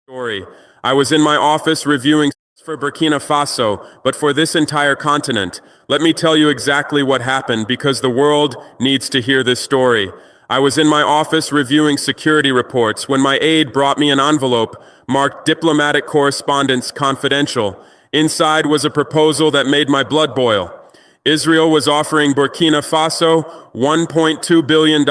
Story. I was in my office reviewing for Burkina Faso, but for this entire continent. Let me tell you exactly what happened because the world needs to hear this story. I was in my office reviewing security reports when my aide brought me an envelope marked Diplomatic Correspondence Confidential. Inside was a proposal that made my blood boil. Israel was offering Burkina Faso $1.2 billion.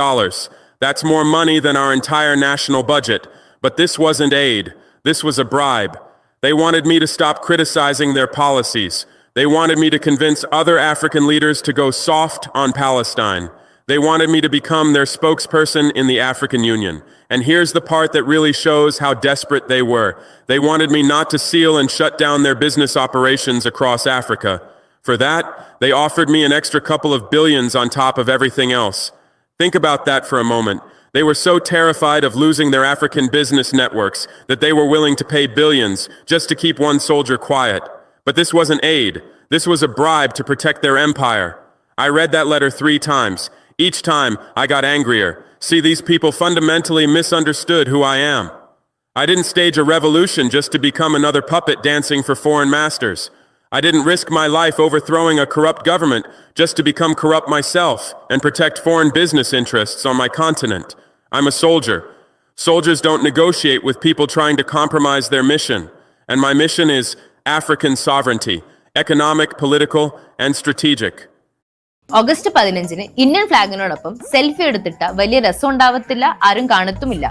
That's more money than our entire national budget. But this wasn't aid. This was a bribe. They wanted me to stop criticizing their policies. They wanted me to convince other African leaders to go soft on Palestine. They wanted me to become their spokesperson in the African Union. And here's the part that really shows how desperate they were. They wanted me not to seal and shut down their business operations across Africa. For that, they offered me an extra couple of billions on top of everything else. Think about that for a moment. They were so terrified of losing their African business networks that they were willing to pay billions just to keep one soldier quiet. But this wasn't aid. This was a bribe to protect their empire. I read that letter 3 times. Each time, I got angrier. See, these people fundamentally misunderstood who I am. I didn't stage a revolution just to become another puppet dancing for foreign masters. I didn't risk my life overthrowing a corrupt government just to become corrupt myself and protect foreign business interests on my continent. I'm a soldier. Soldiers don't negotiate with people trying to compromise their mission. And my mission is African sovereignty, economic, political, and strategic. August 15-ന് Indian ഫ്ലാഗിനോടൊപ്പം selfie എടുത്തിട്ട വലിയ രസം ഉണ്ടാവത്തില്ല, ആരും കാണത്തുമില്ല.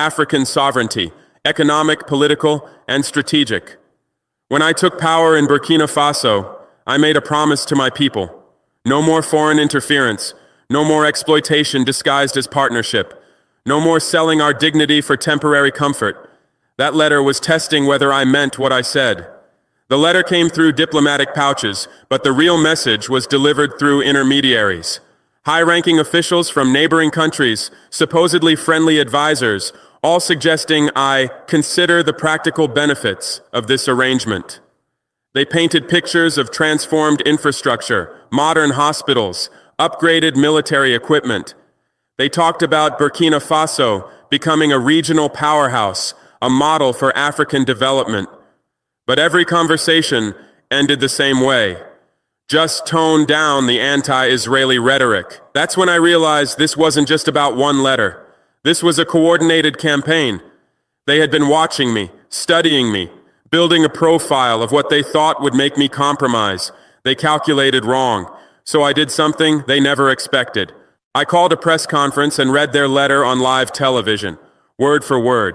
African sovereignty, economic, political, and strategic. When I took power in Burkina Faso, I made a promise to my people. No more foreign interference, no more exploitation disguised as partnership, no more selling our dignity for temporary comfort. That letter was testing whether I meant what I said. The letter came through diplomatic pouches, but the real message was delivered through intermediaries. High-ranking officials from neighboring countries, supposedly friendly advisors, all suggesting I consider the practical benefits of this arrangement. They painted pictures of transformed infrastructure, modern hospitals, upgraded military equipment. They talked about Burkina Faso becoming a regional powerhouse, a model for African development. But every conversation ended the same way. Just tone down the anti-Israeli rhetoric. That's when I realized this wasn't just about one letter. This was a coordinated campaign. They had been watching me, studying me, building a profile of what they thought would make me compromise. They calculated wrong, so I did something they never expected. I called a press conference and read their letter on live television, word for word.